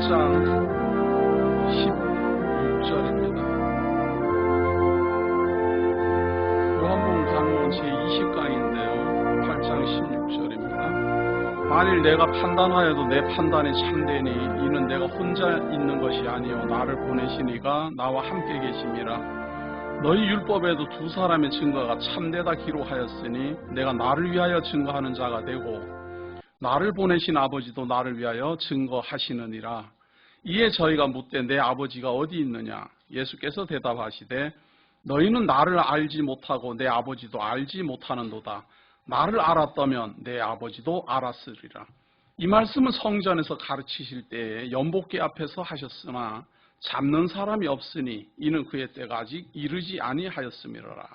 8장 16절입니다. 요한복음 강론 제20강인데요. 8장 16절입니다. 만일 내가 판단하여도 내 판단이 참되니 이는 내가 혼자 있는 것이 아니요 나를 보내신 이가 나와 함께 계심이라. 너희 율법에도 두 사람의 증거가 참되다 기록하였으니 내가 나를 위하여 증거하는 자가 되고 나를 보내신 아버지도 나를 위하여 증거하시느니라. 이에 저희가 묻되 내 아버지가 어디 있느냐? 예수께서 대답하시되 너희는 나를 알지 못하고 내 아버지도 알지 못하는도다. 나를 알았다면 내 아버지도 알았으리라. 이 말씀은 성전에서 가르치실 때에 연복계 앞에서 하셨으나 잡는 사람이 없으니 이는 그의 때가 아직 이르지 아니하였음이로라.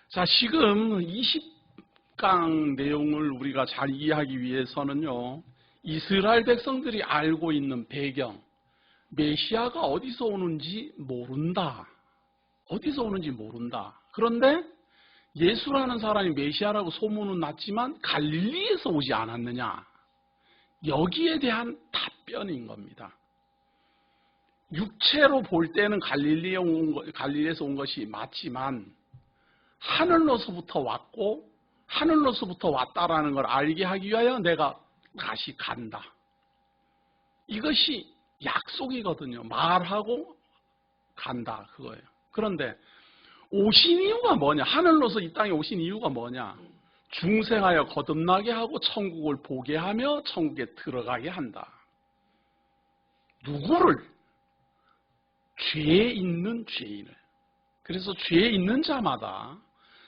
자, 지금 20강 내용을 우리가 잘 이해하기 위해서는요, 이스라엘 백성들이 알고 있는 배경, 메시아가 어디서 오는지 모른다. 어디서 오는지 모른다. 그런데 예수라는 사람이 메시아라고 소문은 났지만 갈릴리에서 오지 않았느냐. 여기에 대한 답변인 겁니다. 육체로 볼 때는 갈릴리에서 온 것이 맞지만 하늘로서부터 왔고 하늘로서부터 왔다라는 걸 알게 하기 위하여 내가 다시 간다. 이것이 약속이거든요. 말하고 간다 그거예요. 그런데 오신 이유가 뭐냐? 하늘로서 이 땅에 오신 이유가 뭐냐? 중생하여 거듭나게 하고 천국을 보게 하며 천국에 들어가게 한다. 누구를? 죄에 있는 죄인을. 그래서 죄에 있는 자마다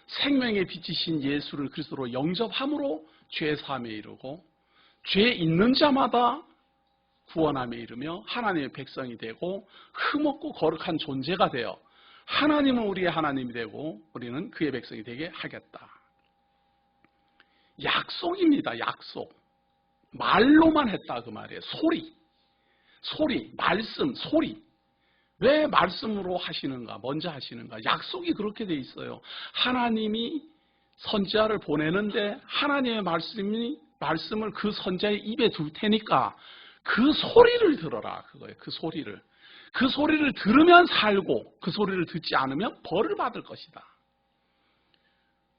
생명의 빛이신 예수를 그리스도로 영접함으로 죄 사함에 이르고 죄에 있는 자마다 구원함에 이르며 하나님의 백성이 되고 흠없고 거룩한 존재가 되어 하나님은 우리의 하나님이 되고 우리는 그의 백성이 되게 하겠다. 약속입니다. 약속. 말로만 했다 그 말이에요. 소리, 말씀, 소리. 왜 말씀으로 하시는가? 먼저 하시는가? 약속이 그렇게 돼 있어요. 하나님이 선지자를 보내는데 하나님의 말씀을 그 선지자의 입에 둘 테니까 그 소리를 들어라. 그거예요. 그 소리를 들으면 살고 그 소리를 듣지 않으면 벌을 받을 것이다.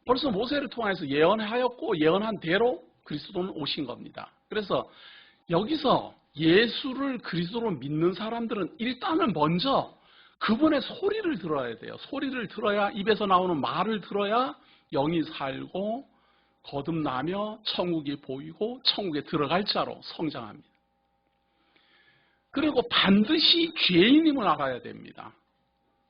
벌써 모세를 통해서 예언하였고 예언한 대로 그리스도는 오신 겁니다. 그래서 여기서 예수를 그리스도로 믿는 사람들은 일단은 먼저 그분의 소리를 들어야 돼요. 소리를 들어야 입에서 나오는 말을 들어야 영이 살고 거듭나며 천국이 보이고 천국에 들어갈 자로 성장합니다. 그리고 반드시 죄인임을 알아야 됩니다.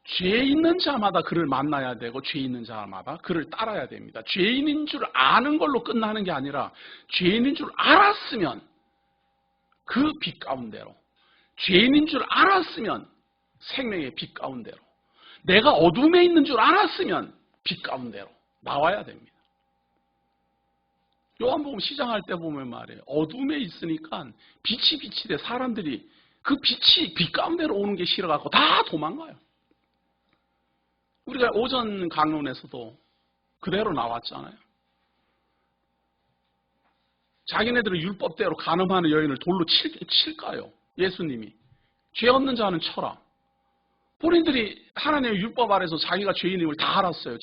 죄 있는 자마다 그를 만나야 되고 죄 있는 자마다 그를 따라야 됩니다. 죄인인 줄 아는 걸로 끝나는 게 아니라 죄인인 줄 알았으면 그 빛 가운데로, 죄인인 줄 알았으면 생명의 빛 가운데로, 내가 어둠에 있는 줄 알았으면 빛 가운데로 나와야 됩니다. 요한복음 시작할 때 보면 말이에요. 어둠에 있으니까 빛이 돼 사람들이 그 빛이 빛 가운데로 오는 게 싫어갖고 다 도망가요. 우리가 오전 강론에서도 그대로 나왔잖아요. 자기네들은 율법대로 간음하는 여인을 돌로 칠까요? 예수님이. 죄 없는 자는 쳐라. 본인들이 하나님의 율법 아래서 자기가 죄인임을 다 알았어요.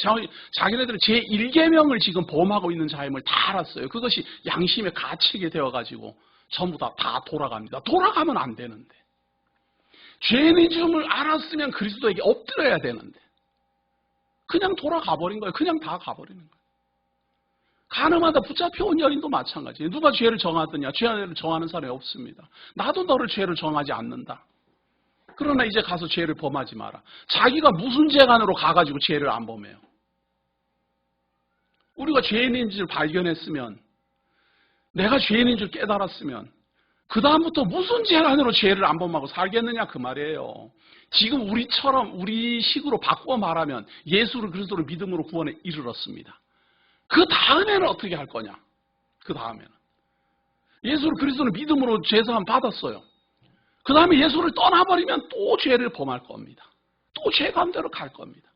자기네들은 제1계명을 지금 범하고 있는 자임을 다 알았어요. 그것이 양심에 갇히게 되어가지고 전부 다 돌아갑니다. 돌아가면 안 되는데. 죄인인 줄을 알았으면 그리스도에게 엎드려야 되는데. 그냥 돌아가 버린 거예요. 그냥 다 가버리는 거예요. 가늠하다 붙잡혀온 여인도 마찬가지예요. 누가 죄를 정하더냐? 죄를 정하는 사람이 없습니다. 나도 너를 죄를 정하지 않는다. 그러나 이제 가서 죄를 범하지 마라. 자기가 무슨 죄관으로 가가지고 죄를 안 범해요. 우리가 죄인인 줄 발견했으면, 내가 죄인인 줄 깨달았으면 그 다음부터 무슨 죄관으로 죄를 안 범하고 살겠느냐 그 말이에요. 지금 우리 식으로 바꾸어 말하면 예수를 그리스도를 믿음으로 구원에 이르렀습니다. 그 다음에는 어떻게 할 거냐? 그 다음에는 예수를 그리스도를 믿음으로 죄사함 받았어요. 그 다음에 예수를 떠나버리면 또 죄를 범할 겁니다. 또 죄 가운데로 갈 겁니다.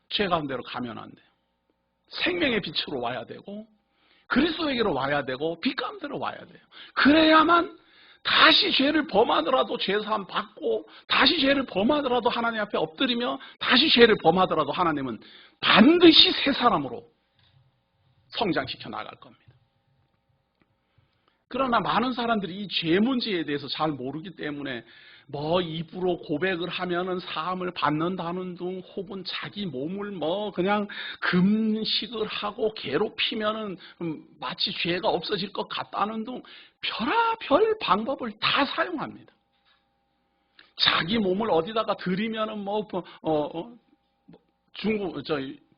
죄 가운데로 가면 안 돼요. 생명의 빛으로 와야 되고 그리스도에게로 와야 되고 빛 가운데로 와야 돼요. 그래야만 다시 죄를 범하더라도 죄사함 받고 다시 죄를 범하더라도 하나님 앞에 엎드리며 다시 죄를 범하더라도 하나님은 반드시 새 사람으로 성장시켜 나갈 겁니다. 그러나 많은 사람들이 이 죄 문제에 대해서 잘 모르기 때문에 뭐 입으로 고백을 하면은 사함을 받는다는 등 혹은 자기 몸을 그냥 금식을 하고 괴롭히면은 마치 죄가 없어질 것 같다는 등 별의별 방법을 다 사용합니다. 자기 몸을 어디다가 들이면은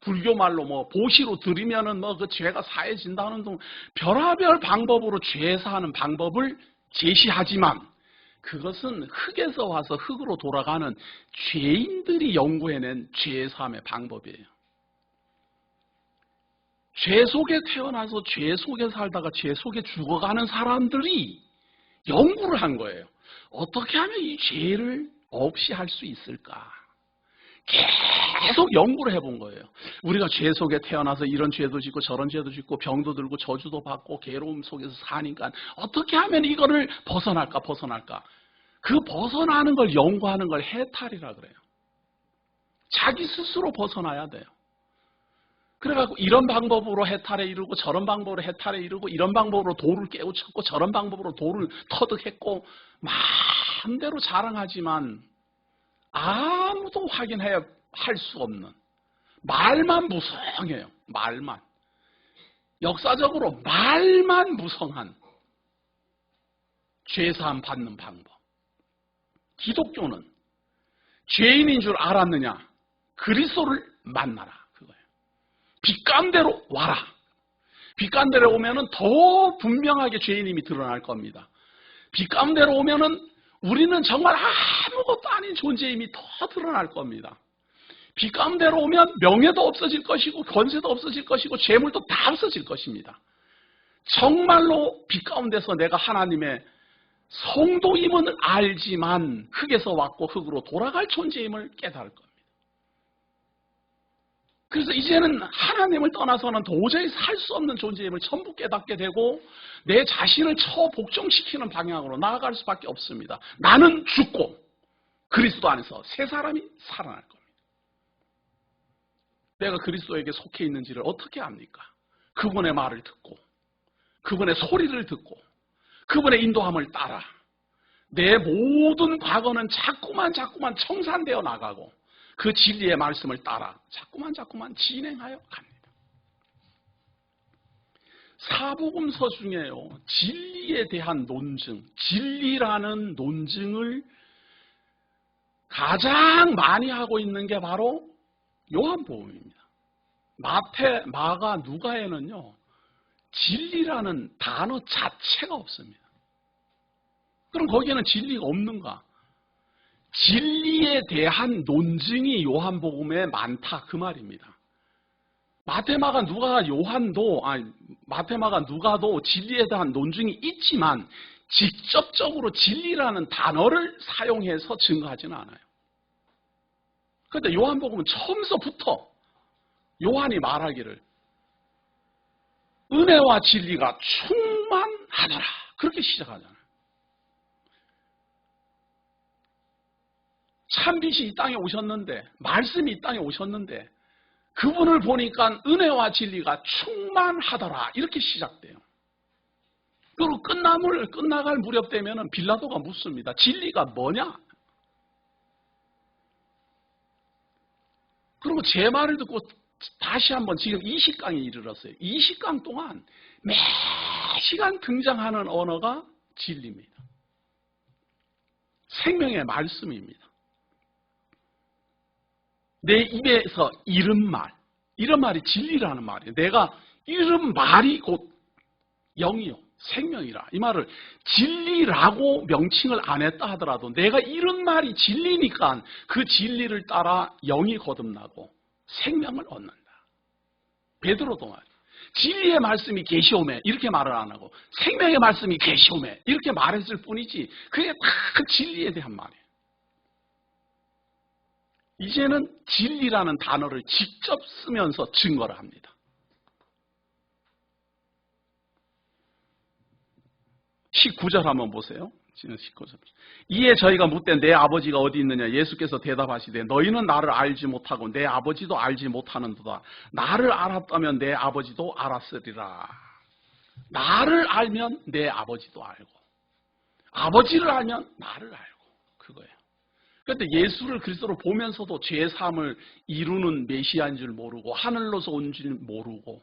불교 말로 보시로 들이면은 그 죄가 사해진다는 등 별의별 방법으로 죄 사하는 방법을 제시하지만 그것은 흙에서 와서 흙으로 돌아가는 죄인들이 연구해낸 죄 사함의 방법이에요. 죄 속에 태어나서 죄 속에 살다가 죄 속에 죽어가는 사람들이 연구를 한 거예요. 어떻게 하면 이 죄를 없이 할 수 있을까? 계속 연구를 해본 거예요. 우리가 죄 속에 태어나서 이런 죄도 짓고 저런 죄도 짓고 병도 들고 저주도 받고 괴로움 속에서 사니까 어떻게 하면 이거를 벗어날까? 그 벗어나는 걸 연구하는 걸 해탈이라 그래요. 자기 스스로 벗어나야 돼요. 그래갖고 이런 방법으로 해탈에 이르고 저런 방법으로 해탈에 이르고 이런 방법으로 돌을 깨우쳤고 저런 방법으로 돌을 터득했고 마음대로 자랑하지만 아무도 확인할 수 없는 말만 무성해요. 말만. 역사적으로 말만 무성한 죄사함 받는 방법. 기독교는 죄인인 줄 알았느냐? 그리스도를 만나라. 그거예요. 빛감대로 와라. 빛감대로 오면은 더 분명하게 죄인임이 드러날 겁니다. 빛감대로 오면은 우리는 정말 아무것도 아닌 존재임이 더 드러날 겁니다. 빛 가운데로 오면 명예도 없어질 것이고 권세도 없어질 것이고 재물도 다 없어질 것입니다. 정말로 빛 가운데서 내가 하나님의 성도임은 알지만 흙에서 왔고 흙으로 돌아갈 존재임을 깨달을 겁니다. 그래서 이제는 하나님을 떠나서는 도저히 살 수 없는 존재임을 전부 깨닫게 되고 내 자신을 처복종시키는 방향으로 나아갈 수밖에 없습니다. 나는 죽고 그리스도 안에서 새 사람이 살아날 겁니다. 내가 그리스도에게 속해 있는지를 어떻게 압니까? 그분의 말을 듣고 그분의 소리를 듣고 그분의 인도함을 따라 내 모든 과거는 자꾸만 청산되어 나가고 그 진리의 말씀을 따라 자꾸만 진행하여 갑니다. 사복음서 중에요, 진리에 대한 논증, 진리라는 논증을 가장 많이 하고 있는 게 바로 요한복음입니다. 마태, 마가, 누가에는요, 진리라는 단어 자체가 없습니다. 그럼 거기에는 진리가 없는가? 진리에 대한 논증이 요한복음에 많다 그 말입니다. 마태마가 누가도 진리에 대한 논증이 있지만 직접적으로 진리라는 단어를 사용해서 증거하지는 않아요. 그런데 요한복음은 처음서부터 요한이 말하기를 은혜와 진리가 충만하더라 그렇게 시작하잖아요. 참빛이 이 땅에 오셨는데, 말씀이 이 땅에 오셨는데 그분을 보니까 은혜와 진리가 충만하더라 이렇게 시작돼요. 그리고 끝나갈 무렵 되면은 빌라도가 묻습니다. 진리가 뭐냐? 그리고 제 말을 듣고 다시 한번 지금 20강에 이르렀어요. 20강 동안 매 시간 등장하는 언어가 진리입니다. 생명의 말씀입니다. 내 입에서 잃은 말, 이런 말이 진리라는 말이에요. 내가 잃은 말이 곧 영이요, 생명이라. 이 말을 진리라고 명칭을 안 했다 하더라도 내가 잃은 말이 진리니까 그 진리를 따라 영이 거듭나고 생명을 얻는다. 베드로도 말이에요. 진리의 말씀이 계시오매 이렇게 말을 안 하고 생명의 말씀이 계시오매 이렇게 말했을 뿐이지 그게 다 진리에 대한 말이에요. 이제는 진리라는 단어를 직접 쓰면서 증거를 합니다. 19절 한번 보세요. 19절. 이에 저희가 묻되 내 아버지가 어디 있느냐? 예수께서 대답하시되 너희는 나를 알지 못하고 내 아버지도 알지 못하는도다. 나를 알았다면 내 아버지도 알았으리라. 나를 알면 내 아버지도 알고 아버지를 알면 나를 알고 그거예요. 그런데 예수를 그리스도로 보면서도 죄사함을 이루는 메시아인 줄 모르고 하늘로서 온 줄 모르고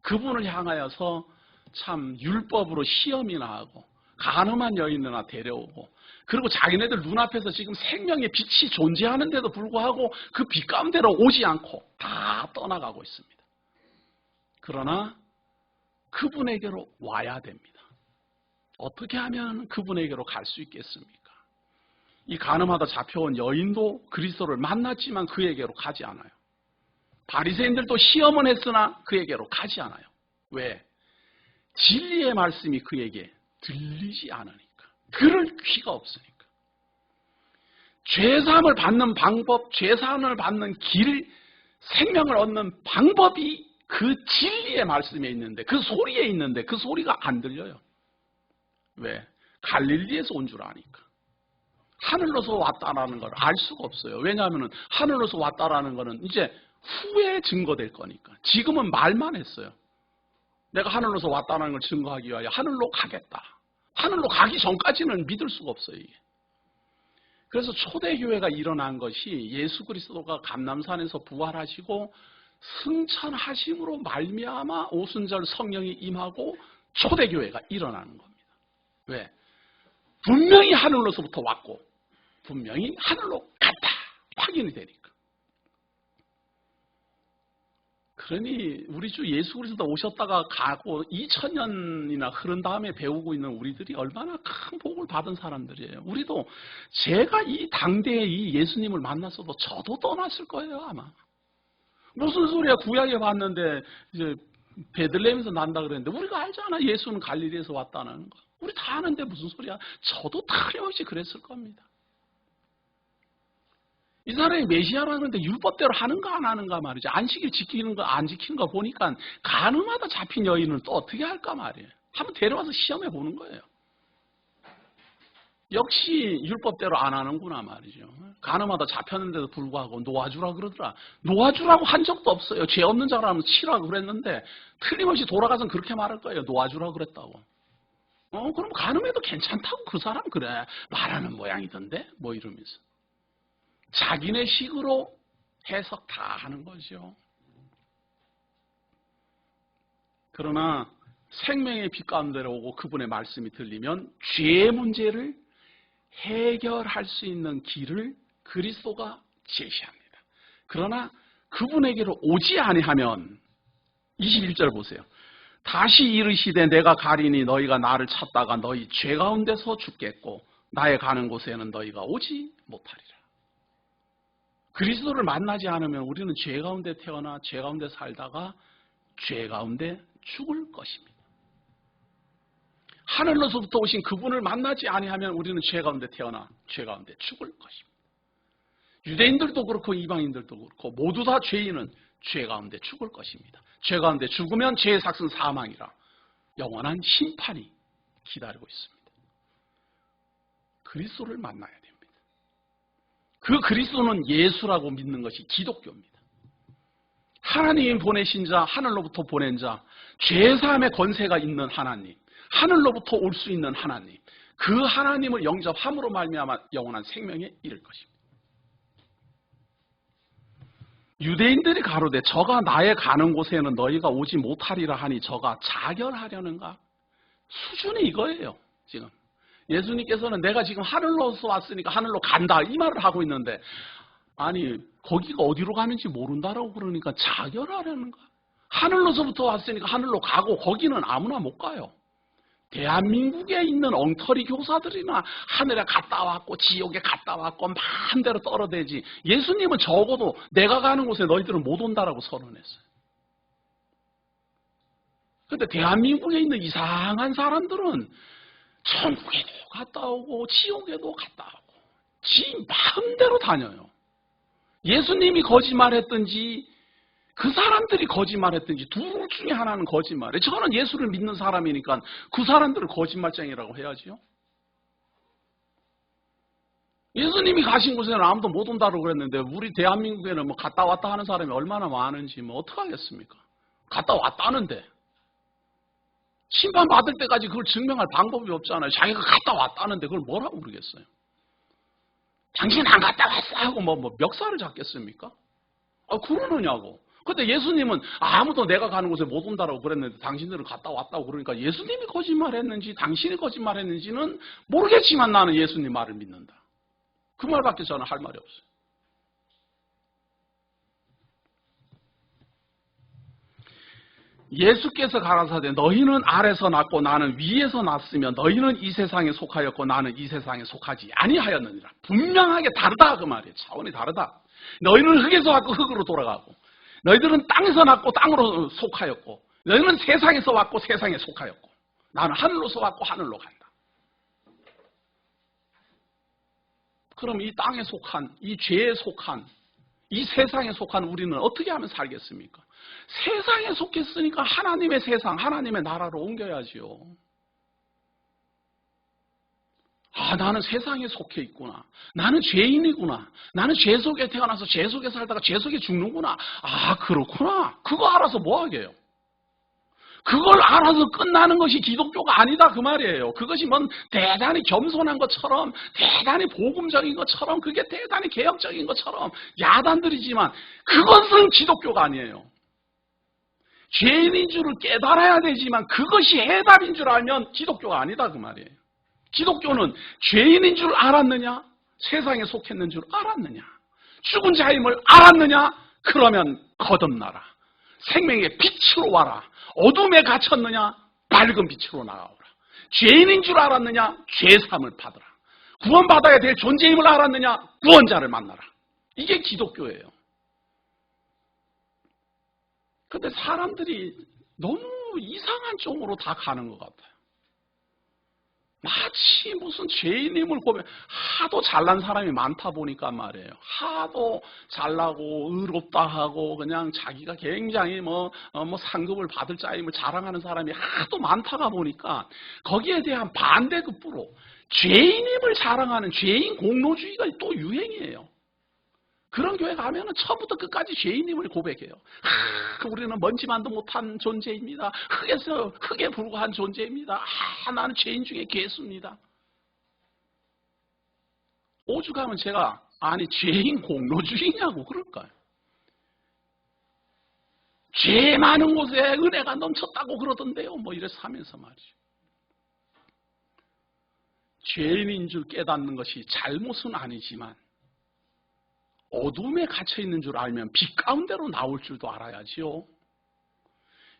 그분을 향하여서 참 율법으로 시험이나 하고 간음한 여인이나 데려오고 그리고 자기네들 눈앞에서 지금 생명의 빛이 존재하는데도 불구하고 그 빛 가운데로 오지 않고 다 떠나가고 있습니다. 그러나 그분에게로 와야 됩니다. 어떻게 하면 그분에게로 갈 수 있겠습니까? 이 간음하다 잡혀온 여인도 그리스도를 만났지만 그에게로 가지 않아요. 바리새인들도 시험은 했으나 그에게로 가지 않아요. 왜? 진리의 말씀이 그에게 들리지 않으니까. 들을 귀가 없으니까. 죄사함을 받는 방법, 죄사함을 받는 길, 생명을 얻는 방법이 그 진리의 말씀에 있는데, 그 소리에 있는데 그 소리가 안 들려요. 왜? 갈릴리에서 온 줄 아니까. 하늘로서 왔다라는 걸 알 수가 없어요. 왜냐하면 하늘로서 왔다라는 거는 이제 후에 증거될 거니까. 지금은 말만 했어요. 내가 하늘로서 왔다는 걸 증거하기 위하여 하늘로 가겠다. 하늘로 가기 전까지는 믿을 수가 없어요. 이게. 그래서 초대교회가 일어난 것이 예수 그리스도가 감람산에서 부활하시고 승천하심으로 말미암아 오순절 성령이 임하고 초대교회가 일어나는 겁니다. 왜? 분명히 하늘로서부터 왔고 분명히 하늘로 갔다. 확인이 되니까. 그러니 우리 주 예수 그리스도 오셨다가 가고 2000년이나 흐른 다음에 배우고 있는 우리들이 얼마나 큰 복을 받은 사람들이에요. 우리도 제가 이 당대에 이 예수님을 만났어도 저도 떠났을 거예요 아마. 무슨 소리야 구약에 봤는데 이제 베들레헴에서 난다 그랬는데 우리가 알잖아 예수는 갈릴리에서 왔다는 거. 우리 다 아는데 무슨 소리야. 저도 틀림없이 그랬을 겁니다. 이 사람이 메시아라는 건데 율법대로 하는가 안 하는가 말이죠. 안식일 지키는 거 안 지키는 거 보니까 간음하다 잡힌 여인은 또 어떻게 할까 말이에요. 한번 데려와서 시험해 보는 거예요. 역시 율법대로 안 하는구나 말이죠. 간음하다 잡혔는데도 불구하고 놓아주라 그러더라. 놓아주라고 한 적도 없어요. 죄 없는 자라면 치라고 그랬는데 틀림없이 돌아가서는 그렇게 말할 거예요. 놓아주라 그랬다고. 그럼 간음해도 괜찮다고 그 사람 그래. 말하는 모양이던데 뭐 이러면서. 자기네 식으로 해석 다 하는 거죠. 그러나 생명의 빛 가운데로 오고 그분의 말씀이 들리면 죄의 문제를 해결할 수 있는 길을 그리스도가 제시합니다. 그러나 그분에게로 오지 아니하면 21절 보세요. 다시 이르시되 내가 가리니 너희가 나를 찾다가 너희 죄 가운데서 죽겠고 나의 가는 곳에는 너희가 오지 못하리라. 그리스도를 만나지 않으면 우리는 죄 가운데 태어나 죄 가운데 살다가 죄 가운데 죽을 것입니다. 하늘로서부터 오신 그분을 만나지 아니하면 우리는 죄 가운데 태어나 죄 가운데 죽을 것입니다. 유대인들도 그렇고 이방인들도 그렇고 모두 다 죄인은 죄 가운데 죽을 것입니다. 죄 가운데 죽으면 죄의 삭은 사망이라 영원한 심판이 기다리고 있습니다. 그리스도를 만나야 됩니다. 그 그리스도는 예수라고 믿는 것이 기독교입니다. 하나님 보내신 자, 하늘로부터 보낸 자, 죄사함의 권세가 있는 하나님, 하늘로부터 올 수 있는 하나님, 그 하나님을 영접함으로 말미암아 영원한 생명에 이를 것입니다. 유대인들이 가로되 저가 나의 가는 곳에는 너희가 오지 못하리라 하니 저가 자결하려는가? 수준이 이거예요. 지금 예수님께서는 내가 지금 하늘로서 왔으니까 하늘로 간다 이 말을 하고 있는데 아니 거기가 어디로 가는지 모른다라고 그러니까 자결하려는가? 하늘로서부터 왔으니까 하늘로 가고 거기는 아무나 못 가요. 대한민국에 있는 엉터리 교사들이나 하늘에 갔다 왔고 지옥에 갔다 왔고 마음대로 떨어대지 예수님은 적어도 내가 가는 곳에 너희들은 못 온다라고 선언했어요. 그런데 대한민국에 있는 이상한 사람들은 천국에도 갔다 오고 지옥에도 갔다 오고 지 마음대로 다녀요. 예수님이 거짓말했든지 그 사람들이 거짓말했든지 둘 중에 하나는 거짓말이에요. 저는 예수를 믿는 사람이니까 그 사람들을 거짓말쟁이라고 해야지요. 예수님이 가신 곳에는 아무도 못 온다고 그랬는데 우리 대한민국에는 뭐 갔다 왔다 하는 사람이 얼마나 많은지 뭐 어떡하겠습니까? 갔다 왔다는데 심판받을 때까지 그걸 증명할 방법이 없잖아요. 자기가 갔다 왔다는데 그걸 뭐라고 그러겠어요? 당신 안 갔다 왔어 하고 뭐 멱살을 잡겠습니까? 그러느냐고. 근데 예수님은 아무도 내가 가는 곳에 못 온다고 그랬는데 당신들은 갔다 왔다고 그러니까 예수님이 거짓말했는지 당신이 거짓말했는지는 모르겠지만 나는 예수님 말을 믿는다. 그 말밖에 저는 할 말이 없어요. 예수께서 가라사대 너희는 아래서 났고 나는 위에서 났으며 너희는 이 세상에 속하였고 나는 이 세상에 속하지 아니하였느니라. 분명하게 다르다 그 말이에요. 차원이 다르다. 너희는 흙에서 왔고 흙으로 돌아가고 너희들은 땅에서 났고 땅으로 속하였고 너희는 세상에서 왔고 세상에 속하였고 나는 하늘로서 왔고 하늘로 간다. 그럼 이 땅에 속한, 이 죄에 속한, 이 세상에 속한 우리는 어떻게 하면 살겠습니까? 세상에 속했으니까 하나님의 세상, 하나님의 나라로 옮겨야지요. 나는 세상에 속해 있구나. 나는 죄인이구나. 나는 죄 속에 태어나서 죄 속에 살다가 죄 속에 죽는구나. 그렇구나. 그거 알아서 뭐 하게요? 그걸 알아서 끝나는 것이 기독교가 아니다 그 말이에요. 그것이 뭔 대단히 겸손한 것처럼 대단히 복음적인 것처럼 그게 대단히 개혁적인 것처럼 야단들이지만 그것은 기독교가 아니에요. 죄인인 줄을 깨달아야 되지만 그것이 해답인 줄 알면 기독교가 아니다 그 말이에요. 기독교는 죄인인 줄 알았느냐? 세상에 속했는 줄 알았느냐? 죽은 자임을 알았느냐? 그러면 거듭나라. 생명의 빛으로 와라. 어둠에 갇혔느냐? 밝은 빛으로 나아오라. 죄인인 줄 알았느냐? 죄사함을 받으라. 구원받아야 될 존재임을 알았느냐? 구원자를 만나라. 이게 기독교예요. 근데 사람들이 너무 이상한 쪽으로 다 가는 것 같아요. 마치 무슨 죄인임을 고백, 하도 잘난 사람이 많다 보니까 말이에요. 하도 잘나고 의롭다 하고 그냥 자기가 굉장히 뭐 상급을 받을 자임을 자랑하는 사람이 하도 많다가 보니까 거기에 대한 반대급부로 죄인임을 자랑하는 죄인 공로주의가 또 유행이에요. 그런 교회 가면은 처음부터 끝까지 죄인임을 고백해요. 우리는 먼지만도 못한 존재입니다. 흙에 불과한 존재입니다. 나는 죄인 중에 괴수입니다. 오죽하면 제가 죄인 공로주의냐고 그럴까요? 죄 많은 곳에 은혜가 넘쳤다고 그러던데요. 이래서 하면서 말이죠. 죄인인 줄 깨닫는 것이 잘못은 아니지만 어둠에 갇혀있는 줄 알면 빛 가운데로 나올 줄도 알아야지요.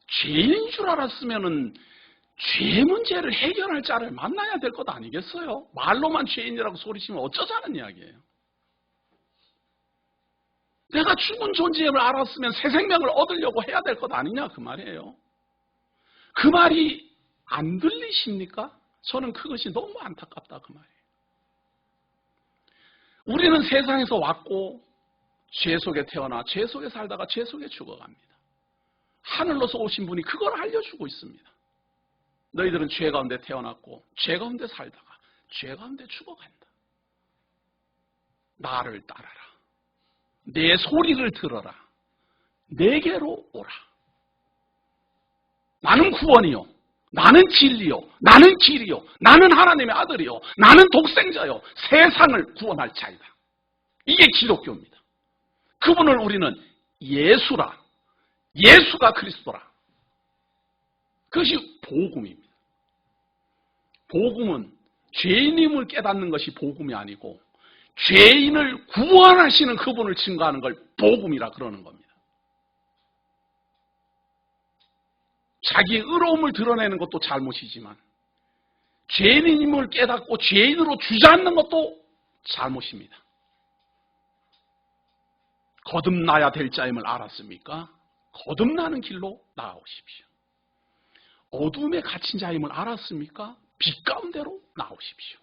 죄인인 줄 알았으면은 죄 문제를 해결할 자를 만나야 될 것 아니겠어요? 말로만 죄인이라고 소리치면 어쩌자는 이야기예요. 내가 죽은 존재임을 알았으면 새 생명을 얻으려고 해야 될 것 아니냐 그 말이에요. 그 말이 안 들리십니까? 저는 그것이 너무 안타깝다 그 말이에요. 우리는 세상에서 왔고 죄 속에 태어나 죄 속에 살다가 죄 속에 죽어갑니다. 하늘로서 오신 분이 그걸 알려주고 있습니다. 너희들은 죄 가운데 태어났고 죄 가운데 살다가 죄 가운데 죽어간다. 나를 따라라. 내 소리를 들어라. 내게로 오라. 나는 구원이요. 나는 진리요. 나는 길이요. 나는 하나님의 아들이요. 나는 독생자요. 세상을 구원할 자이다. 이게 기독교입니다. 그분을 우리는 예수라. 예수가 그리스도라. 그것이 복음입니다. 복음은 죄인임을 깨닫는 것이 복음이 아니고 죄인을 구원하시는 그분을 증거하는 걸 복음이라 그러는 겁니다. 자기의 의로움을 드러내는 것도 잘못이지만 죄인임을 깨닫고 죄인으로 주저앉는 것도 잘못입니다. 거듭나야 될 자임을 알았습니까? 거듭나는 길로 나아오십시오. 어둠에 갇힌 자임을 알았습니까? 빛 가운데로 나오십시오.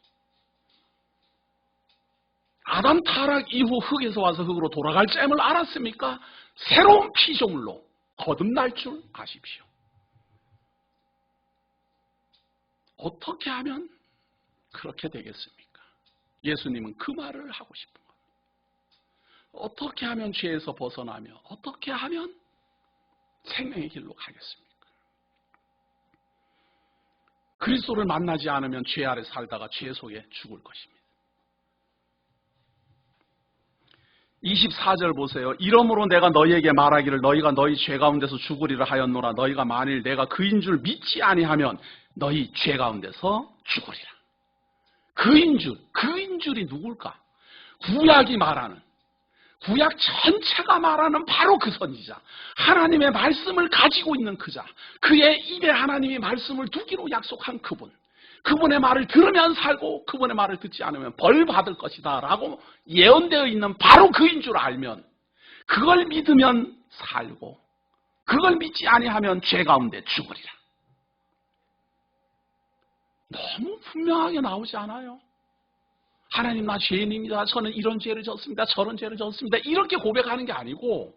아담 타락 이후 흙에서 와서 흙으로 돌아갈 자임을 알았습니까? 새로운 피조물로 거듭날 줄 아십시오. 어떻게 하면 그렇게 되겠습니까? 예수님은 그 말을 하고 싶은 겁니다. 어떻게 하면 죄에서 벗어나며 어떻게 하면 생명의 길로 가겠습니까? 그리스도를 만나지 않으면 죄 아래 살다가 죄 속에 죽을 것입니다. 24절 보세요. 이러므로 내가 너희에게 말하기를 너희가 너희 죄 가운데서 죽으리라 하였노라. 너희가 만일 내가 그인 줄 믿지 아니하면 너희 죄 가운데서 죽으리라. 그인 줄이 누굴까? 구약이 말하는, 구약 전체가 말하는 바로 그 선지자, 하나님의 말씀을 가지고 있는 그자, 그의 입에 하나님의 말씀을 두기로 약속한 그분, 그분의 말을 들으면 살고 그분의 말을 듣지 않으면 벌 받을 것이다 라고 예언되어 있는 바로 그인 줄 알면, 그걸 믿으면 살고 그걸 믿지 아니하면 죄 가운데 죽으리라. 너무 분명하게 나오지 않아요? 하나님, 나 죄인입니다. 저는 이런 죄를 졌습니다. 저런 죄를 졌습니다. 이렇게 고백하는 게 아니고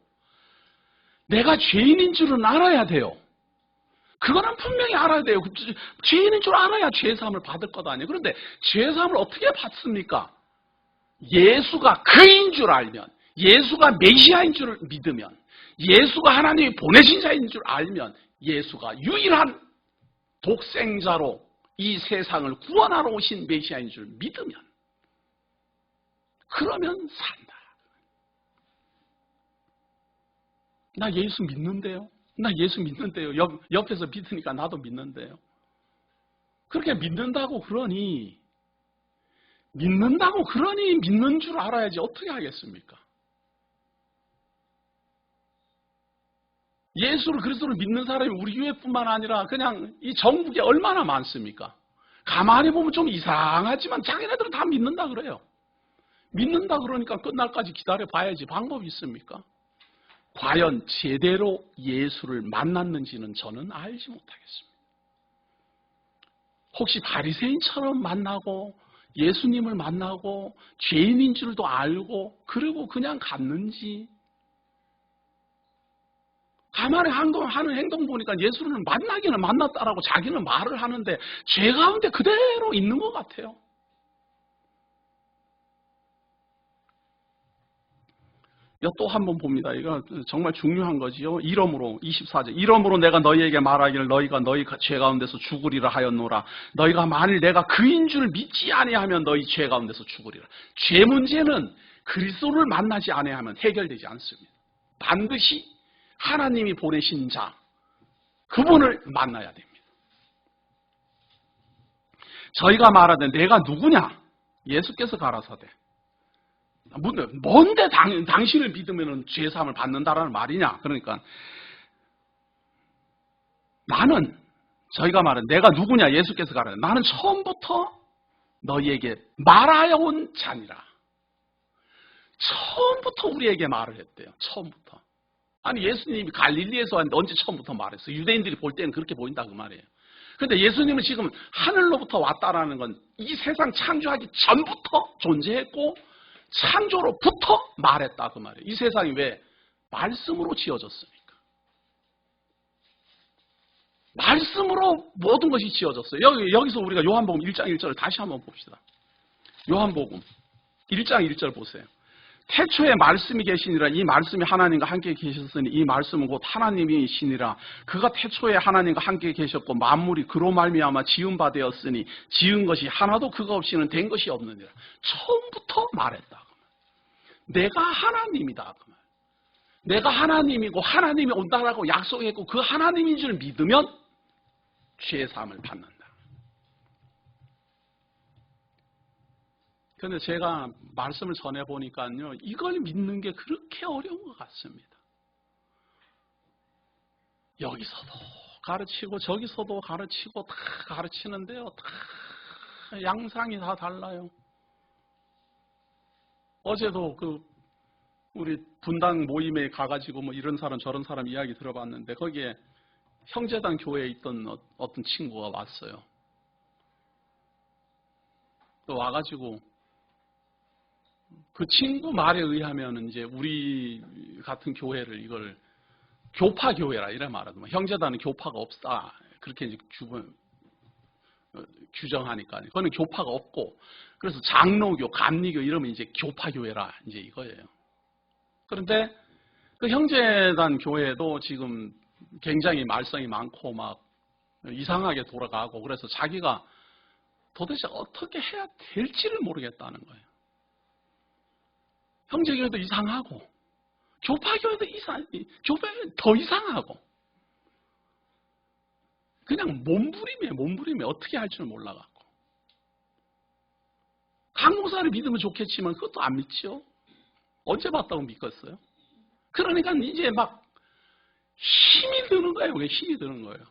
내가 죄인인 줄은 알아야 돼요. 그거는 분명히 알아야 돼요. 죄인인 줄 알아야 죄사함을 받을 것 아니에요. 그런데 죄사함을 어떻게 받습니까? 예수가 그인 줄 알면, 예수가 메시아인 줄 믿으면, 예수가 하나님이 보내신 자인 줄 알면, 예수가 유일한 독생자로 이 세상을 구원하러 오신 메시아인 줄 믿으면, 그러면 산다. 나 예수 믿는데요. 나 예수 믿는데요. 옆에서 믿으니까 나도 믿는데요. 그렇게 믿는다고 그러니 믿는 줄 알아야지 어떻게 하겠습니까? 예수를, 그리스도를 믿는 사람이 우리 교회뿐만 아니라 그냥 이 전국에 얼마나 많습니까? 가만히 보면 좀 이상하지만 자기네들은 다 믿는다 그래요. 믿는다 그러니까 끝날까지 기다려 봐야지 방법이 있습니까? 과연 제대로 예수를 만났는지는 저는 알지 못하겠습니다. 혹시 바리새인처럼 만나고 예수님을 만나고 죄인인 줄도 알고 그리고 그냥 갔는지, 가만히 하는 행동 보니까 예수를 만나기는 만났다라고 자기는 말을 하는데 죄 가운데 그대로 있는 것 같아요. 또 한 번 봅니다. 이거 정말 중요한 거지요. 이러므로 24절. 이러므로 내가 너희에게 말하기를 너희가 너희 죄 가운데서 죽으리라 하였노라. 너희가 만일 내가 그인 줄 믿지 아니하면 너희 죄 가운데서 죽으리라. 죄 문제는 그리스도를 만나지 아니하면 해결되지 않습니다. 반드시 하나님이 보내신 자, 그분을 만나야 됩니다. 저희가 말하되 내가 누구냐? 예수께서 가라사대. 뭔데 당신을 믿으면 죄사함을 받는다라는 말이냐? 그러니까 나는, 저희가 말하는 내가 누구냐? 예수께서 가라사대. 나는 처음부터 너희에게 말하여 온 자니라. 처음부터 우리에게 말을 했대요. 처음부터. 아니, 예수님이 갈릴리에서 왔는데 언제 처음부터 말했어요? 유대인들이 볼 때는 그렇게 보인다 그 말이에요. 그런데 예수님은 지금 하늘로부터 왔다라는 건 이 세상 창조하기 전부터 존재했고 창조로부터 말했다 그 말이에요. 이 세상이 왜? 말씀으로 지어졌으니까. 말씀으로 모든 것이 지어졌어요. 여기서 우리가 요한복음 1장 1절을 다시 한번 봅시다. 요한복음 1장 1절 보세요. 태초에 말씀이 계시니라. 이 말씀이 하나님과 함께 계셨으니 이 말씀은 곧 하나님이시니라. 그가 태초에 하나님과 함께 계셨고 만물이 그로 말미암아 지은 바 되었으니 지은 것이 하나도 그가 없이는 된 것이 없느니라. 처음부터 말했다. 내가 하나님이다. 내가 하나님이고 하나님이 온다라고 약속했고 그 하나님인 줄 믿으면 죄사함을 받는다. 그런데 제가 말씀을 전해보니까요, 이걸 믿는 게 그렇게 어려운 것 같습니다. 여기서도 가르치고 저기서도 가르치고 다 가르치는데요, 다 양상이 다 달라요. 어제도 우리 분당 모임에 가가지고 뭐 이런 사람 저런 사람 이야기 들어봤는데 거기에 형제단 교회에 있던 어떤 친구가 왔어요. 또 와가지고 그 친구 말에 의하면 이제 우리 같은 교회를 이걸 교파 교회라 이래 말하더만. 형제단은 교파가 없다. 그렇게 이제 규정하니까. 그거는 교파가 없고, 그래서 장로교, 감리교 이러면 이제 교파 교회라 이제 이거예요. 그런데 그 형제단 교회도 지금 굉장히 말썽이 많고 막 이상하게 돌아가고, 그래서 자기가 도대체 어떻게 해야 될지를 모르겠다는 거예요. 형제교회도 이상하고, 교파교회도 교회는 더 이상하고, 그냥 몸부림이에요. 어떻게 할 줄 몰라갖고. 강목사를 믿으면 좋겠지만 그것도 안 믿죠. 언제 봤다고 믿겠어요? 그러니까 이제 막 힘이 드는 거예요. 힘이 드는 거예요.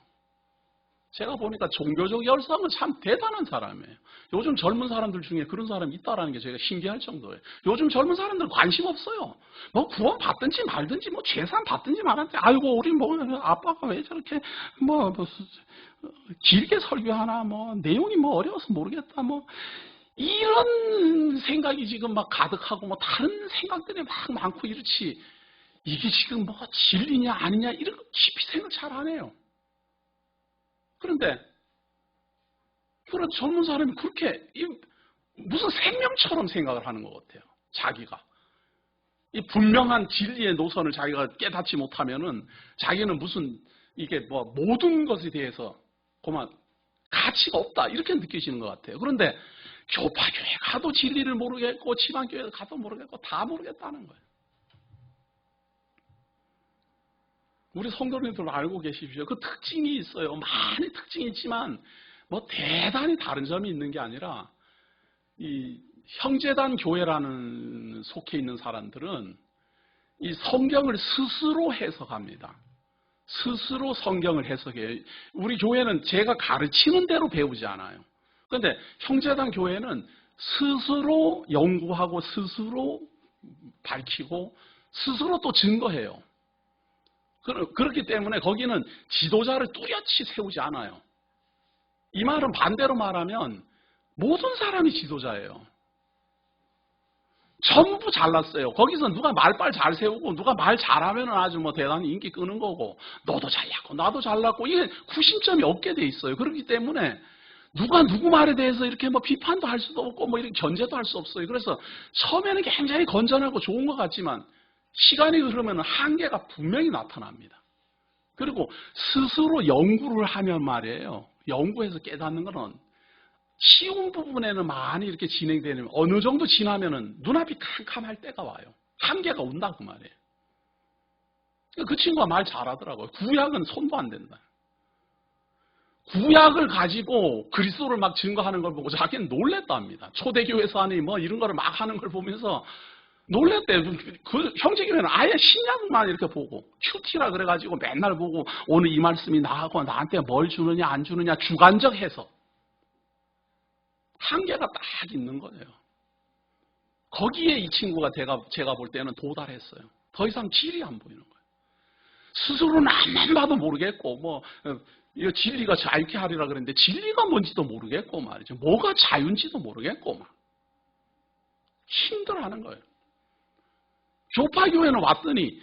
제가 보니까 종교적 열성은 참 대단한 사람이에요. 요즘 젊은 사람들 중에 그런 사람이 있다는 게 제가 신기할 정도예요. 요즘 젊은 사람들은 관심 없어요. 뭐 구원 받든지 말든지, 뭐 재산 받든지 말든지, 아이고 우리 뭐 아빠가 왜 저렇게 뭐 길게 설교하나, 뭐 내용이 뭐 어려워서 모르겠다, 뭐 이런 생각이 지금 막 가득하고, 뭐 다른 생각들이 막 많고 이렇지, 이게 지금 뭐 진리냐 아니냐 이런 거 깊이 생각 잘 안 해요. 그런데 그런 젊은 사람이 그렇게 무슨 생명처럼 생각을 하는 것 같아요. 자기가 이 분명한 진리의 노선을 자기가 깨닫지 못하면은 자기는 무슨 이게 뭐 모든 것에 대해서 그만 가치가 없다 이렇게 느끼시는 것 같아요. 그런데 교파교회 가도 진리를 모르겠고, 지방교회 가도 모르겠고, 다 모르겠다는 거예요. 우리 성도님들 알고 계십시오. 그 특징이 있어요. 많이 특징이 있지만 뭐 대단히 다른 점이 있는 게 아니라, 이 형제단 교회라는 속해 있는 사람들은 이 성경을 스스로 해석합니다. 스스로 성경을 해석해요. 우리 교회는 제가 가르치는 대로 배우지 않아요. 그런데 형제단 교회는 스스로 연구하고, 스스로 밝히고, 스스로 또 증거해요. 그렇기 때문에 거기는 지도자를 뚜렷이 세우지 않아요. 이 말은 반대로 말하면 모든 사람이 지도자예요. 전부 잘났어요. 거기서 누가 말빨 잘 세우고, 누가 말 잘하면 아주 뭐 대단히 인기 끄는 거고, 너도 잘났고 나도 잘났고, 이게 구심점이 없게 돼 있어요. 그렇기 때문에 누가 누구 말에 대해서 이렇게 뭐 비판도 할 수도 없고, 뭐 이렇게 견제도 할 수 없어요. 그래서 처음에는 굉장히 건전하고 좋은 것 같지만 시간이 흐르면 한계가 분명히 나타납니다. 그리고 스스로 연구를 하면 말이에요. 연구해서 깨닫는 것은 쉬운 부분에는 많이 이렇게 진행되는, 어느 정도 지나면은 눈앞이 캄캄할 때가 와요. 한계가 온다 그 말이에요. 그 친구가 말 잘하더라고요. 구약은 손도 안 된다. 구약을 가지고 그리스도를 막 증거하는 걸 보고 자기는 놀랬답니다. 초대교회에서 하니 뭐 이런 거를 막 하는 걸 보면서 놀랬대요. 그 형제교회는 아예 신약만 이렇게 보고, 큐티라 그래가지고 맨날 보고, 오늘 이 말씀이 나하고 나한테 뭘 주느냐 안 주느냐 주관적 해석. 한계가 딱 있는 거예요. 거기에 이 친구가 제가 볼 때는 도달했어요. 더 이상 길이 안 보이는 거예요. 스스로는 앞만 봐도 모르겠고, 뭐 이거 진리가 자유케 하리라 그랬는데 진리가 뭔지도 모르겠고 말이죠. 뭐가 자유인지도 모르겠고 막 힘들어하는 거예요. 교파교회는 왔더니,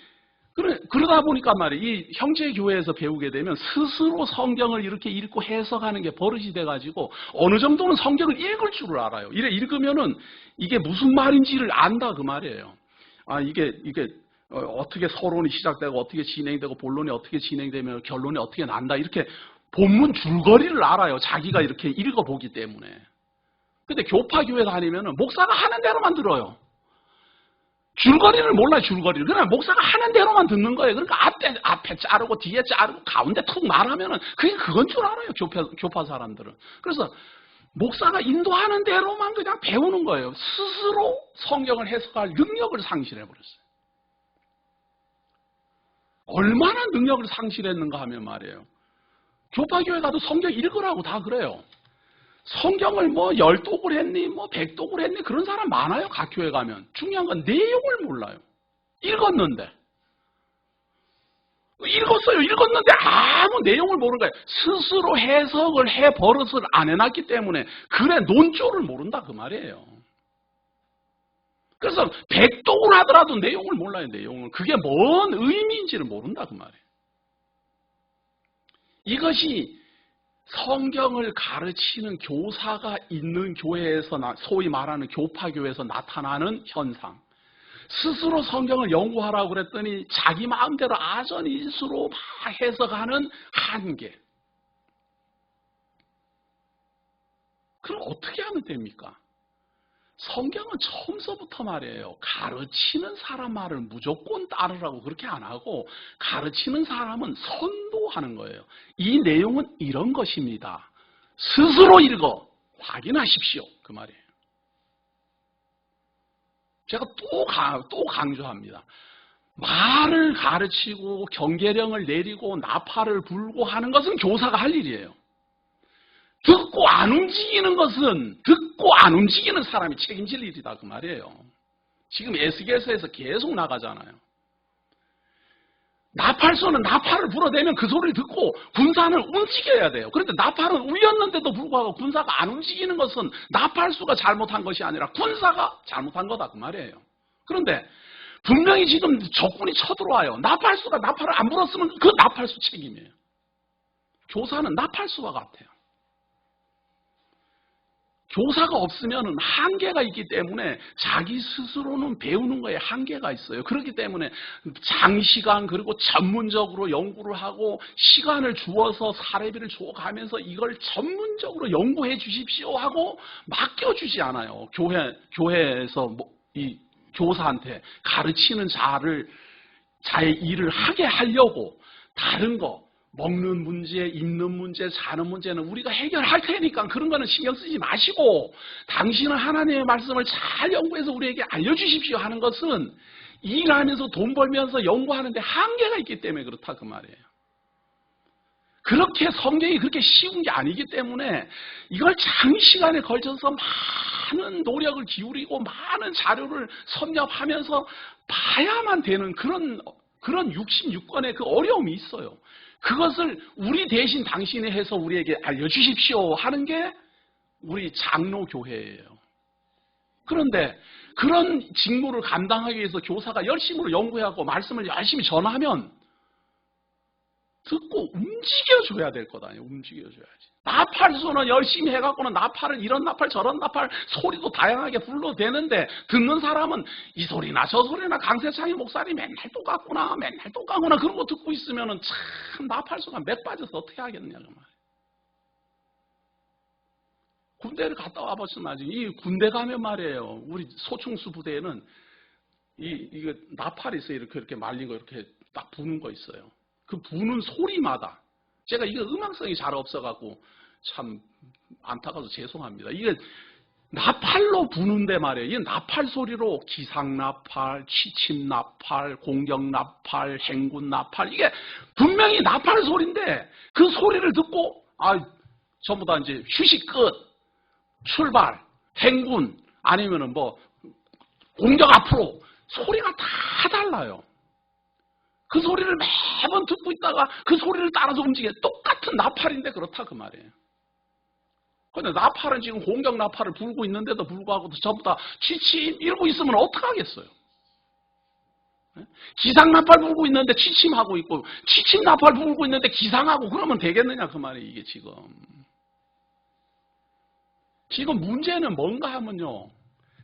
그러다 보니까 말이에요. 이 형제교회에서 배우게 되면 스스로 성경을 이렇게 읽고 해석하는 게 버릇이 돼가지고 어느 정도는 성경을 읽을 줄을 알아요. 이래 읽으면은 이게 무슨 말인지를 안다 그 말이에요. 아, 이게 어떻게 서론이 시작되고 어떻게 진행되고 본론이 어떻게 진행되면 결론이 어떻게 난다. 이렇게 본문 줄거리를 알아요. 자기가 이렇게 읽어보기 때문에. 근데 교파교회 다니면은 목사가 하는 대로만 들어요. 줄거리를 몰라요, 줄거리를. 그냥 목사가 하는 대로만 듣는 거예요. 그러니까 앞에 자르고, 뒤에 자르고, 가운데 툭 말하면은 그건 줄 알아요, 교파 사람들은. 그래서 목사가 인도하는 대로만 그냥 배우는 거예요. 스스로 성경을 해석할 능력을 상실해버렸어요. 얼마나 능력을 상실했는가 하면 말이에요. 교파교회 가도 성경 읽으라고 다 그래요. 성경을 뭐 10독을 했니, 뭐 100독을 했니, 그런 사람 많아요, 각 교회 가면. 중요한 건 내용을 몰라요. 읽었는데. 읽었는데 아무 내용을 모르는 거예요. 스스로 해석을 해 버릇을 안 해놨기 때문에 글의 논조를 모른다 그 말이에요. 그래서 백독을 하더라도 내용을 몰라요, 내용을. 그게 뭔 의미인지를 모른다, 그 말이에요. 이것이 성경을 가르치는 교사가 있는 교회에서, 소위 말하는 교파교회에서 나타나는 현상. 스스로 성경을 연구하라고 그랬더니 자기 마음대로 아전인수로 막 해석하는 한계. 그럼 어떻게 하면 됩니까? 성경은 처음서부터 말이에요. 가르치는 사람 말을 무조건 따르라고 그렇게 안 하고 가르치는 사람은 선도하는 거예요. 이 내용은 이런 것입니다. 스스로 읽어 확인하십시오. 그 말이에요. 제가 또 강조합니다. 말을 가르치고 경계령을 내리고 나팔을 불고 하는 것은 교사가 할 일이에요. 듣고 안 움직이는 것은 듣고 안 움직이는 사람이 책임질 일이다 그 말이에요. 지금 에스겔서에서 계속 나가잖아요. 나팔소는 나팔을 불어대면 그 소리를 듣고 군사는 움직여야 돼요. 그런데 나팔은 울렸는데도 불구하고 군사가 안 움직이는 것은 나팔수가 잘못한 것이 아니라 군사가 잘못한 거다 그 말이에요. 그런데 분명히 지금 적군이 쳐들어와요. 나팔수가 나팔을 안 불었으면 그 나팔수 책임이에요. 교사는 나팔수와 같아요. 교사가 없으면 한계가 있기 때문에 자기 스스로는 배우는 거에 한계가 있어요. 그렇기 때문에 장시간 그리고 전문적으로 연구를 하고 시간을 주어서 사례비를 줘가면서 이걸 전문적으로 연구해 주십시오 하고 맡겨주지 않아요. 교회에서 이 교사한테 가르치는 자의 일을 하게 하려고 다른 거 먹는 문제, 입는 문제, 사는 문제는 우리가 해결할 테니까 그런 거는 신경 쓰지 마시고 당신은 하나님의 말씀을 잘 연구해서 우리에게 알려주십시오 하는 것은 일하면서 돈 벌면서 연구하는데 한계가 있기 때문에 그렇다 그 말이에요. 그렇게 성경이 그렇게 쉬운 게 아니기 때문에 이걸 장시간에 걸쳐서 많은 노력을 기울이고 많은 자료를 섭렵하면서 봐야만 되는 그런 66권의 그 어려움이 있어요. 그것을 우리 대신 당신이 해서 우리에게 알려주십시오 하는 게 우리 장로교회예요. 그런데 그런 직무를 감당하기 위해서 교사가 열심히 연구하고 말씀을 열심히 전하면 듣고 움직여줘야 될 것 아니에요. 움직여줘야지. 나팔수는 열심히 해갖고는 나팔을 이런 나팔 저런 나팔 소리도 다양하게 불러도 되는데 듣는 사람은 이 소리나 저 소리나 강세창의 목사님 맨날 똑같구나 맨날 똑같구나 그런 거 듣고 있으면은 참 나팔수가 맥 빠져서 어떻게 하겠느냐 그 말이에요. 군대를 갔다 와보시면 알지. 이 군대 가면 말이에요. 우리 소총수 부대에는 이거 나팔이 있어요. 이렇게 말린 거 이렇게 딱 부는 거 있어요. 그 부는 소리마다 제가 이거 음악성이 잘 없어갖고 참 안타까워서 죄송합니다. 이게 나팔로 부는데 말이에요. 이게 나팔 소리로 기상나팔, 취침나팔, 공격나팔, 행군나팔 이게 분명히 나팔 소리인데 그 소리를 듣고 전부 다 이제 휴식 끝, 출발, 행군 아니면은 뭐 공격 앞으로 소리가 다 달라요. 그 소리를 매번 듣고 있다가 그 소리를 따라서 움직여요. 똑같은 나팔인데 그렇다 그 말이에요. 그런데 나팔은 지금 공격 나팔을 불고 있는데도 불구하고 전부 다 취침 이러고 있으면 어떡하겠어요. 기상 나팔 불고 있는데 취침하고 있고 취침 나팔 불고 있는데 기상하고 그러면 되겠느냐 그 말이에요. 이게 지금 문제는 뭔가 하면요.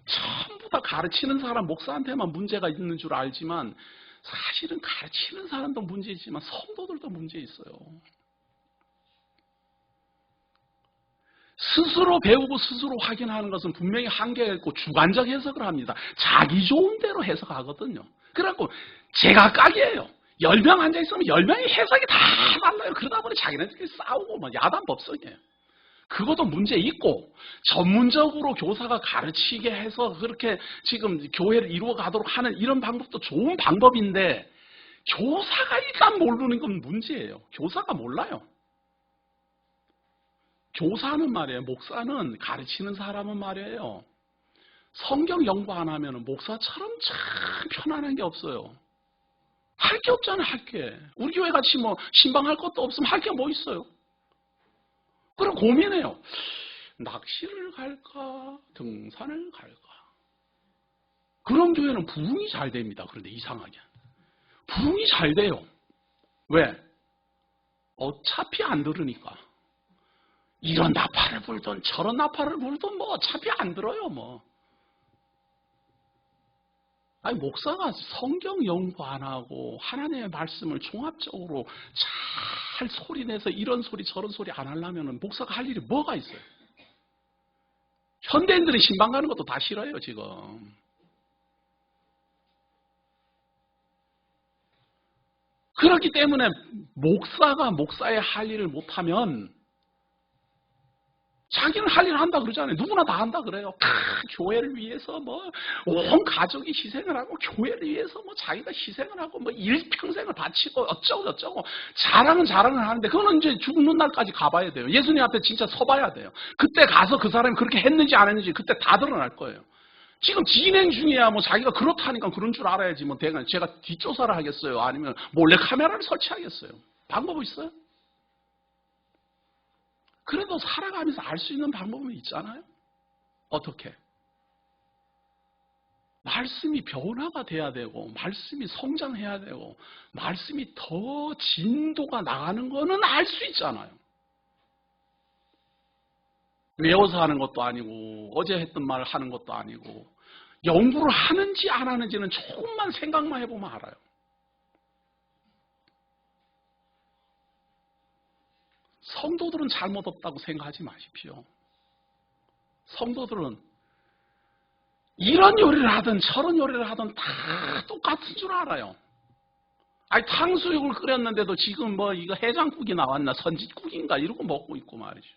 전부 다 가르치는 사람 목사한테만 문제가 있는 줄 알지만 사실은 가르치는 사람도 문제 있지만 성도들도 문제 있어요. 스스로 배우고 스스로 확인하는 것은 분명히 한계가 있고 주관적 해석을 합니다. 자기 좋은 대로 해석하거든요. 그래갖고 제각각이에요. 10명 앉아있으면 10명의 해석이 다 달라요. 그러다 보니 자기네들끼리 싸우고 뭐 야단법석이에요. 그것도 문제 있고 전문적으로 교사가 가르치게 해서 그렇게 지금 교회를 이루어 가도록 하는 이런 방법도 좋은 방법인데 교사가 일단 모르는 건 문제예요. 교사가 몰라요. 교사는 말이에요. 목사는 가르치는 사람은 말이에요. 성경 연구 안 하면 목사처럼 참 편안한 게 없어요. 할 게 없잖아요. 할 게. 우리 교회 같이 뭐 신방할 것도 없으면 할 게 뭐 있어요. 그럼 고민해요. 낚시를 갈까? 등산을 갈까? 그런 교회는 부흥이 잘 됩니다. 그런데 이상하게. 부흥이 잘 돼요. 왜? 어차피 안 들으니까. 이런 나팔을 불든 저런 나팔을 불든 뭐 어차피 안 들어요 뭐. 아니 목사가 성경 연구 안 하고 하나님의 말씀을 종합적으로 잘 소리내서 이런 소리 저런 소리 안 하려면 목사가 할 일이 뭐가 있어요? 현대인들은 신방 가는 것도 다 싫어요 지금. 그렇기 때문에 목사가 목사의 할 일을 못하면 자기는 할 일을 한다 그러잖아요. 누구나 다 한다 그래요. 교회를 위해서 뭐 온 가족이 희생을 하고 교회를 위해서 뭐 자기가 희생을 하고 뭐 일평생을 바치고 어쩌고 저쩌고 자랑은 하는데 그거는 이제 죽는 날까지 가봐야 돼요. 예수님 앞에 진짜 서봐야 돼요. 그때 가서 그 사람이 그렇게 했는지 안 했는지 그때 다 드러날 거예요. 지금 진행 중이야 뭐 자기가 그렇다니까 그런 줄 알아야지 뭐 제가 뒷조사를 하겠어요? 아니면 몰래 카메라를 설치하겠어요? 방법이 있어요? 그래도 살아가면서 알 수 있는 방법은 있잖아요. 어떻게? 말씀이 변화가 돼야 되고 말씀이 성장해야 되고 말씀이 더 진도가 나가는 거는 알 수 있잖아요. 외워서 하는 것도 아니고 어제 했던 말을 하는 것도 아니고 연구를 하는지 안 하는지는 조금만 생각만 해보면 알아요. 성도들은 잘못 없다고 생각하지 마십시오. 성도들은 이런 요리를 하든 저런 요리를 하든 다 똑같은 줄 알아요. 아니 탕수육을 끓였는데도 지금 뭐 이거 해장국이 나왔나 선짓국인가 이러고 먹고 있고 말이죠.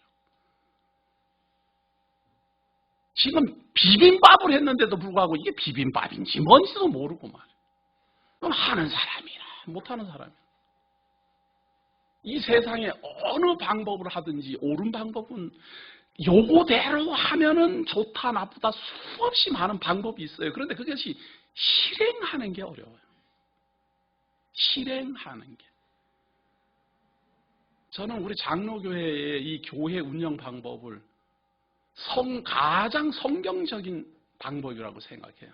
지금 비빔밥을 했는데도 불구하고 이게 비빔밥인지 뭔지도 모르고 말이에요. 그럼 하는 사람이나 못하는 사람이나. 이 세상에 어느 방법을 하든지 옳은 방법은 요거대로 하면은 좋다 나쁘다 수없이 많은 방법이 있어요. 그런데 그것이 실행하는 게 어려워요. 실행하는 게. 저는 우리 장로교회의 이 교회 운영 방법을 가장 성경적인 방법이라고 생각해요.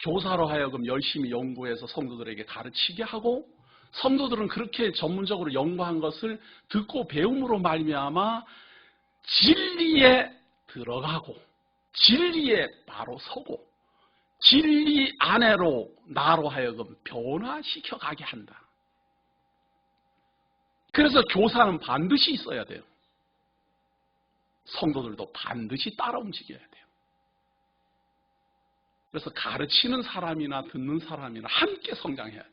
교사로 하여금 열심히 연구해서 성도들에게 가르치게 하고 성도들은 그렇게 전문적으로 연구한 것을 듣고 배움으로 말미암아 진리에 들어가고 진리에 바로 서고 진리 안으로 나로 하여금 변화시켜 가게 한다. 그래서 교사는 반드시 있어야 돼요. 성도들도 반드시 따라 움직여야 돼요. 그래서 가르치는 사람이나 듣는 사람이나 함께 성장해야 돼요.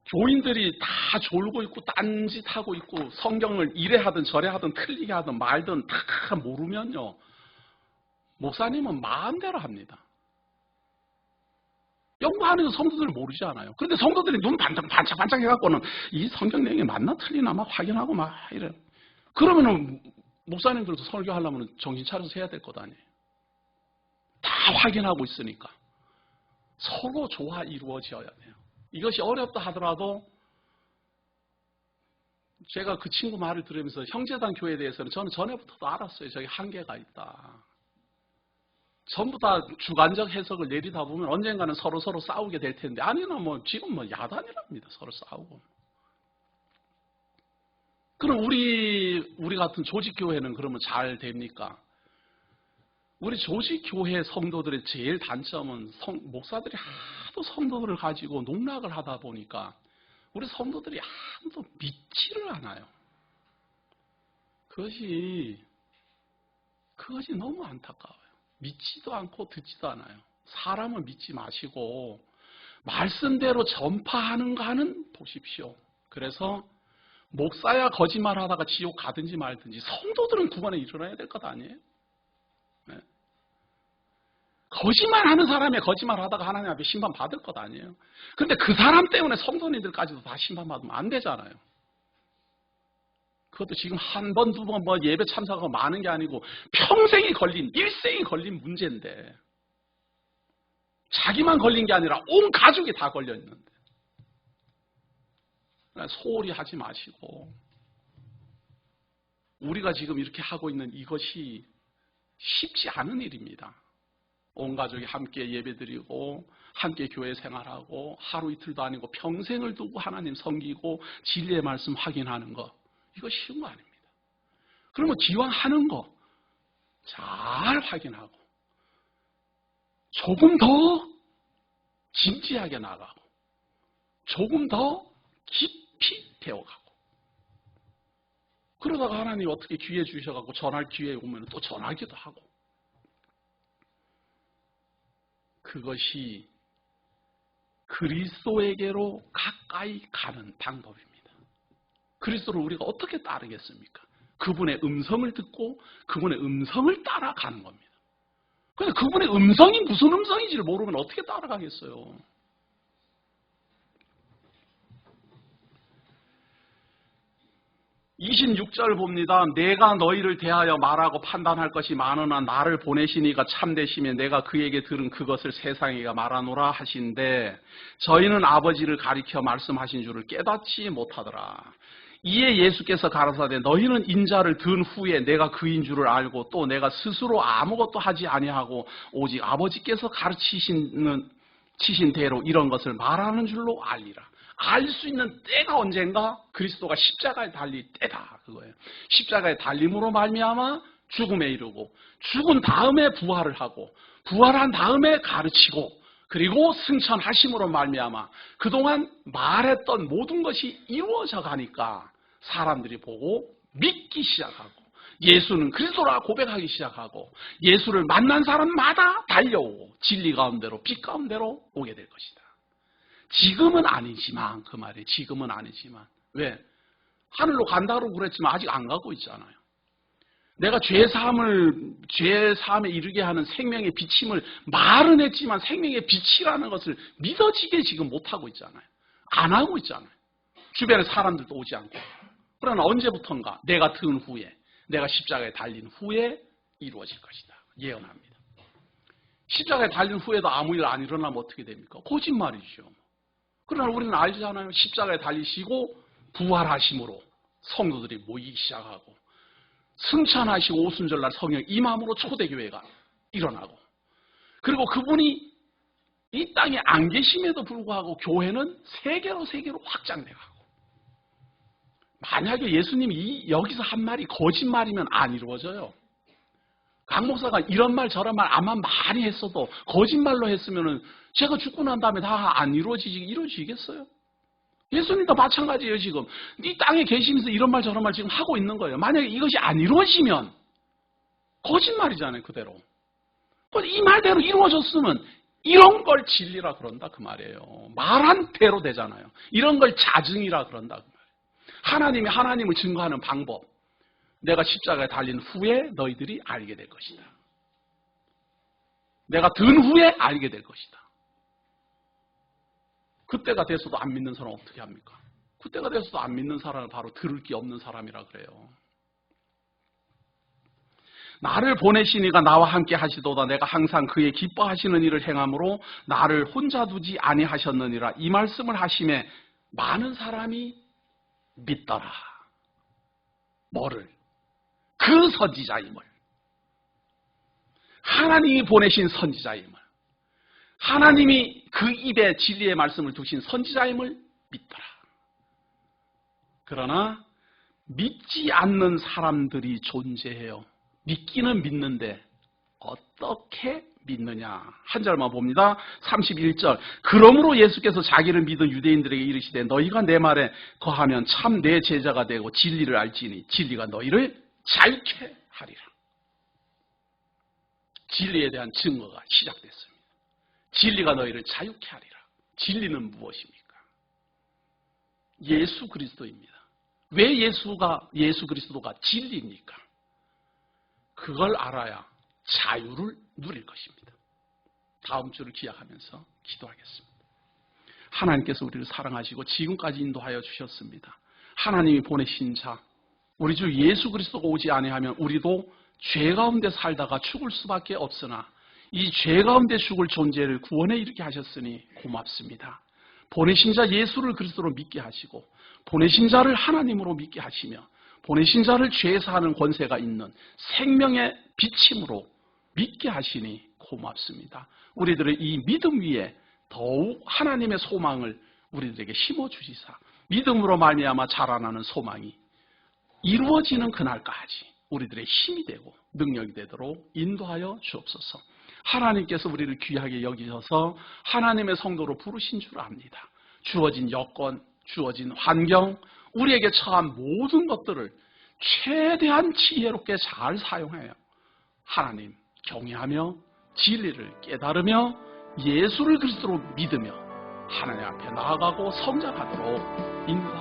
교인들이 다 졸고 있고 딴짓하고 있고 성경을 이래 하든 저래 하든 틀리게 하든 말든 다 모르면요. 목사님은 마음대로 합니다. 연구하는 성도들은 모르지 않아요. 그런데 성도들이 눈 반짝반짝 해갖고는 이 성경 내용이 맞나 틀리나 막 확인하고 막 이래. 그러면은 목사님들도 설교하려면 정신 차려서 해야 될 것 아니에요. 다 확인하고 있으니까. 서로 조화 이루어져야 돼요. 이것이 어렵다 하더라도 제가 그 친구 말을 들으면서 형제단 교회에 대해서는 저는 전에부터도 알았어요. 저기 한계가 있다. 전부 다 주관적 해석을 내리다 보면 언젠가는 서로 싸우게 될 텐데 아니나 뭐 지금 뭐 야단이랍니다. 서로 싸우고. 그럼 우리 같은 조직교회는 그러면 잘 됩니까? 우리 조직교회 성도들의 제일 단점은 목사들이 하도 성도들을 가지고 농락을 하다 보니까 우리 성도들이 하도 믿지를 않아요. 그것이 너무 안타까워요. 믿지도 않고 듣지도 않아요. 사람을 믿지 마시고 말씀대로 전파하는가는 보십시오. 그래서 목사야 거짓말하다가 지옥 가든지 말든지 성도들은 구원에 이르러야 될 것 아니에요? 네. 거짓말하는 사람이 거짓말하다가 하나님 앞에 심판받을 것 아니에요? 그런데 그 사람 때문에 성도님들까지도 다 심판받으면 안 되잖아요. 그것도 지금 한 번, 두 번 뭐 예배 참석하고 많은 게 아니고 평생이 걸린, 일생이 걸린 문제인데 자기만 걸린 게 아니라 온 가족이 다 걸려 있는데 소홀히 하지 마시고 우리가 지금 이렇게 하고 있는 이것이 쉽지 않은 일입니다. 온 가족이 함께 예배드리고 함께 교회 생활하고 하루 이틀도 아니고 평생을 두고 하나님 섬기고 진리의 말씀 확인하는 거, 이거 쉬운 거 아닙니다. 그러면 기왕 하는 거 잘 확인하고 조금 더 진지하게 나가고 조금 더 깊이 배워가고, 그러다가 하나님 어떻게 기회 주셔가지고 전할 기회 오면 또 전하기도 하고, 그것이 그리스도에게로 가까이 가는 방법입니다. 그리스도를 우리가 어떻게 따르겠습니까? 그분의 음성을 듣고 그분의 음성을 따라가는 겁니다. 그런데 그분의 음성이 무슨 음성인지를 모르면 어떻게 따라가겠어요? 26절 봅니다. 내가 너희를 대하여 말하고 판단할 것이 많으나 나를 보내시니가 참되시며 내가 그에게 들은 그것을 세상에게 말하노라 하신데 저희는 아버지를 가리켜 말씀하신 줄을 깨닫지 못하더라. 이에 예수께서 가라사대 너희는 인자를 든 후에 내가 그인 줄을 알고 또 내가 스스로 아무것도 하지 아니하고 오직 아버지께서 가르치신 대로 이런 것을 말하는 줄로 알리라. 알 수 있는 때가 언젠가? 그리스도가 십자가에 달릴 때다, 그거예요. 십자가에 달림으로 말미암아 죽음에 이르고 죽은 다음에 부활을 하고 부활한 다음에 가르치고 그리고 승천하심으로 말미암아 그동안 말했던 모든 것이 이루어져 가니까 사람들이 보고 믿기 시작하고 예수는 그리스도라 고백하기 시작하고 예수를 만난 사람마다 달려오고 진리 가운데로 빛 가운데로 오게 될 것이다. 지금은 아니지만, 그 말이 지금은 아니지만, 왜? 하늘로 간다고 그랬지만 아직 안 가고 있잖아요. 내가 죄사함에 이르게 하는 생명의 비침을 말은 했지만 생명의 빛이라는 것을 믿어지게 지금 못하고 있잖아요. 안 하고 있잖아요. 주변에 사람들도 오지 않고. 그러나 언제부턴가 내가 든 후에, 내가 십자가에 달린 후에 이루어질 것이다. 예언합니다. 십자가에 달린 후에도 아무 일 안 일어나면 어떻게 됩니까? 거짓말이죠. 그러나 우리는 알잖아요. 십자가에 달리시고 부활하심으로 성도들이 모이기 시작하고 승천하시고 오순절날 성령 임함으로 초대교회가 일어나고 그리고 그분이 이 땅에 안 계심에도 불구하고 교회는 세계로 확장돼가고 만약에 예수님이 여기서 한 말이 거짓말이면 안 이루어져요. 강 목사가 이런 말 저런 말 아마 많이 했어도 거짓말로 했으면은 제가 죽고 난 다음에 다 안 이루어지겠어요? 예수님도 마찬가지예요. 지금 이 땅에 계시면서 이런 말 저런 말 지금 하고 있는 거예요. 만약에 이것이 안 이루어지면 거짓말이잖아요. 그대로. 이 말대로 이루어졌으면 이런 걸 진리라 그런다 그 말이에요. 말한 대로 되잖아요. 이런 걸 자증이라 그런다 그 말이에요. 하나님이 하나님을 증거하는 방법. 내가 십자가에 달린 후에 너희들이 알게 될 것이다. 내가 든 후에 알게 될 것이다. 그때가 돼서도 안 믿는 사람은 어떻게 합니까? 그때가 돼서도 안 믿는 사람은 바로 들을 게 없는 사람이라 그래요. 나를 보내시니가 나와 함께 하시도다. 내가 항상 그의 기뻐하시는 일을 행함으로 나를 혼자 두지 아니하셨느니라. 이 말씀을 하심에 많은 사람이 믿더라. 뭐를? 그 선지자임을. 하나님이 보내신 선지자임을. 하나님이 그 입에 진리의 말씀을 두신 선지자임을 믿더라. 그러나 믿지 않는 사람들이 존재해요. 믿기는 믿는데 어떻게 믿느냐. 한 절만 봅니다. 31절. 그러므로 예수께서 자기를 믿은 유대인들에게 이르시되 너희가 내 말에 거하면 참 내 제자가 되고 진리를 알지니 진리가 너희를 자유케 하리라. 진리에 대한 증거가 시작됐습니다. 진리가 너희를 자유케 하리라. 진리는 무엇입니까? 예수 그리스도입니다. 왜 예수 그리스도가 진리입니까? 그걸 알아야 자유를 누릴 것입니다. 다음 주를 기약하면서 기도하겠습니다. 하나님께서 우리를 사랑하시고 지금까지 인도하여 주셨습니다. 하나님이 보내신 자, 우리 주 예수 그리스도가 오지 아니하면 우리도 죄 가운데 살다가 죽을 수밖에 없으나 이 죄 가운데 죽을 존재를 구원에 이르게 하셨으니 고맙습니다. 보내신 자 예수를 그리스도로 믿게 하시고 보내신 자를 하나님으로 믿게 하시며 보내신 자를 죄 사하는 권세가 있는 생명의 비침으로 믿게 하시니 고맙습니다. 우리들의 이 믿음 위에 더욱 하나님의 소망을 우리들에게 심어주시사 믿음으로 말미암아 자라나는 소망이 이루어지는 그날까지 우리들의 힘이 되고 능력이 되도록 인도하여 주옵소서. 하나님께서 우리를 귀하게 여기셔서 하나님의 성도로 부르신 줄 압니다. 주어진 여건, 주어진 환경, 우리에게 처한 모든 것들을 최대한 지혜롭게 잘 사용하여 하나님 경외하며 진리를 깨달으며 예수를 그리스도로 믿으며 하나님 앞에 나아가고 성장하도록 인도하여